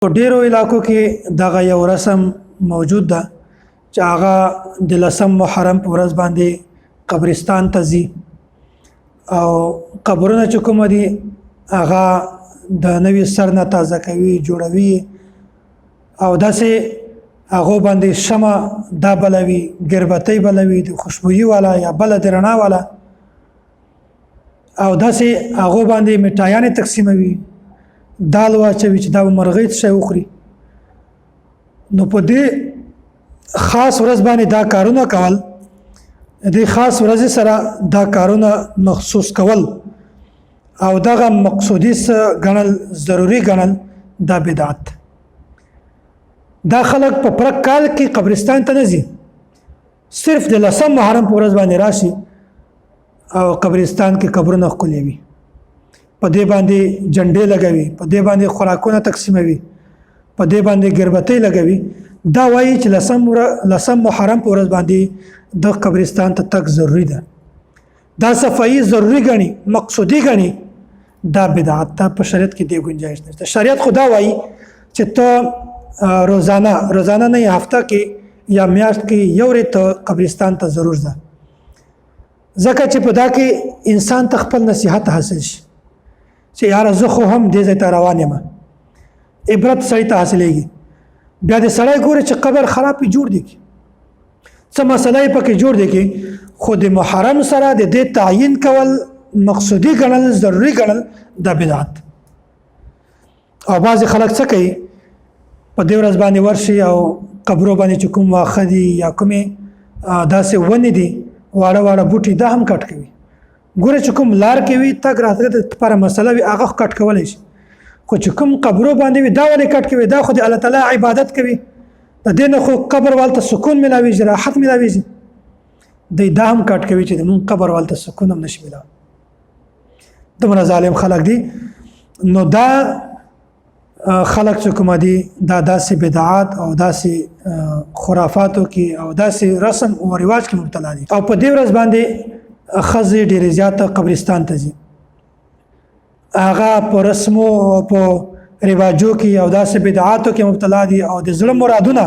په ډیرو علاقو کې دغه یو رسم موجود ده چې هغه د 10 محرم په ورځ باندې قبرستان ته ځي او قبرونه چې کوم دي هغه د نوې سر نه تازه کوي جوړوي او داسې هغه باندې شمع دا بلوي ګربتۍ بلوي د خوشبويي والا یا بل د رڼا والا او داسې هغه باندې میټایانې تقسیموي دال واچوي چې دا مرغۍ څه وخوري نو په دې خاص ورځ باندې دا کارونه کول د خاص ورځ سره دا کارونه مخصوص کول او دغه مقصودی غنل ضروری غنل دا بدعت دا خلق په پرک کال کې قبرستان ته نه ځي صرف د 10 محرم په ورځ باندې راشي او قبرستان کې قبرونه خولوي په دې باندې جنډې لګوي په دې باندې خوراکونه تقسیموي په دې باندې ګربتۍ لګوي دا وایي چې 10 محرم په ورځ باندې د قبرستان ته تک ضروری ده دا صفایي ضروری غني مقصودی غني دا بدعت ته په شریعت کې دی گنجائش نشته شریعت خدا وایي چې ته روزانه نه هفته کې یا میاشت کې یو ورځ قبرستان ته ضرور ځه ځکه چې په دا کې انسان ته خپل نصيحت حاصل شي چې یار زه خو هم دې ځای ته روان یم عبرت سړی ته حاصلېږي بیا د سړی ګوري چې قبر خراب جوړ دی څه مسله یې پکې جوړ دی کې خو د محرم سره د دې تعیین کول مقصودی ګڼل ضروري ګڼل د بدعت او بعضې خلک څه کوي په دې ورځ باندې ورشي او قبرو باندې چې کوم واښه دي یا کومې داسې ونې دي واړه واړه بوټي دا هم کټ کوي ګوره چې کوم لار کې وي تګ راتګ لپاره مسله وي هغه کټ کولی شي خو چې کوم قبرو باندې وي دا ولې کټ کوي دا خو د الله تعالی عبادت کوي د دې نه خو قبر والته سکون ملاویږي راحت ملاویږي دی دا هم کټ کوي چې مونږ قبر والته سکون هم نشي ملاوي دومره ظالم خلک دي نو دا خلق چې کوم دي دا داسې بدعات او داسې خرافاتو کې او داسې رسم او رواج کې مبتلا دي او په دې ورځ باندې خزې ډېرې زیاته قبرستان ته ځي هغه په رسمو او په رواجو کې او داسې بدعاتو کې مبتلا دي او د زړه مرادونه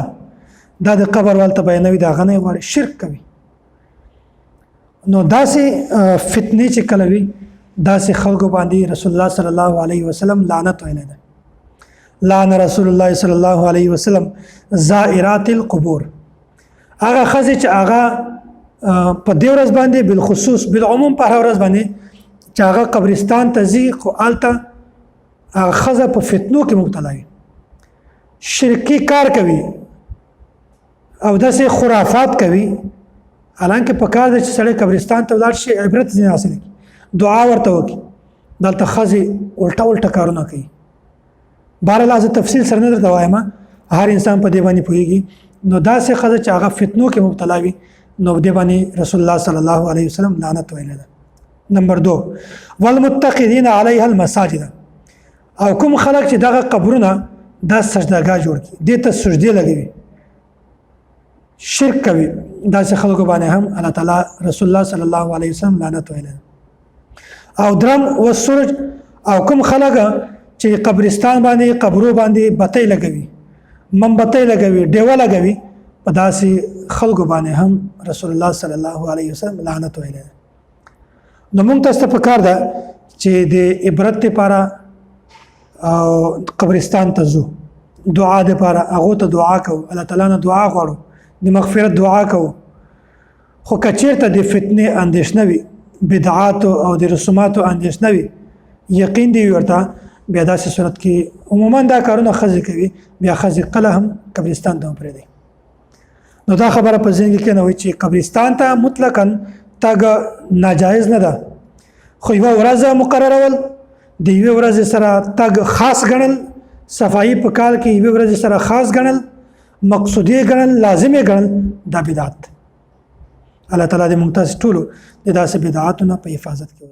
دا د قبر والته بیانوي دا غنه غواړي شرک کوي نو داسې فتنې چې کله وي داسې خلکو باندې رسول الله صلی الله علیه وسلم لعنت ویلی ده لعن رسول الله صلی الله علیه وسلم زائرات القبور هغه خزې چې هغه په دې ورځ باندې بالخصوص بالعموم په هر ورځ باندې چې هغه قبرستان ته ځي خو هلته هغه ښځه په فتنو کې مبتلا وي شرکي کار کوي او داسې خرافات کوي حالانکه په کار ده چې سړی قبرستان ته ولاړ شي عبرت ځینې حاصل کړي دعا ورته وکړي دلته ښځې الټه کارونه کوي بهرحال زه تفصیل سره نه درته وایم هر انسان په دې باندې پوهېږي نو داسې ښځه چې هغه فتنو کې مبتلا وي نو دې باندې رسول الله صلی الله علیه وسلم لعنت ویلی ده نمبر 2 والمتخذین علیها المساجد او کوم خلک چې دغه قبرونه دا سجدهګاه جوړ کړي دې ته سجدې لګوي شرک کوي داسې خلکو باندې هم الله تعالی رسول الله صلی الله علیه وسلم لعنت ویلی ده او درم والسرج او کوم خلک چې قبرستان باندې قبرو باندې بتۍ لګوي منبتۍ لګوي ډیوه لګوي په داسې خلکو باندې هم رسول الله صلی الله علیه وسلم لعنت ویلی ده نو موږ تاسو ته پکار ده چې د عبرت لپاره او قبرستان ته ځو دعا لپاره هغه ته دعا کوو الله تعالی نه دعا غواړو د مغفرت دعا کوو خو کچیرته د فتنې اندېښنه وي بدعات او د رسوماتو اندېښنه وي یقین دی ورته بیا داسې صورت کې عموما دا کارونه ښځې کوي بیا ښځې کله هم قبرستان ته پرېږدي نو دا خبره په ذهن کې نه وي چې قبرستان ته مطلقاً تګ ناجایز نه ده خو یوه ورځ مقررول د یوې ورځې سره تګ خاص ګڼل صفایي په کال کې یوې ورځې سره خاص ګڼل مقصودي ګڼل لازمي ګڼل دا بدعت الله تعالی دې موږ تاسو ټولو د داسې بدعاتو نه په حفاظت کې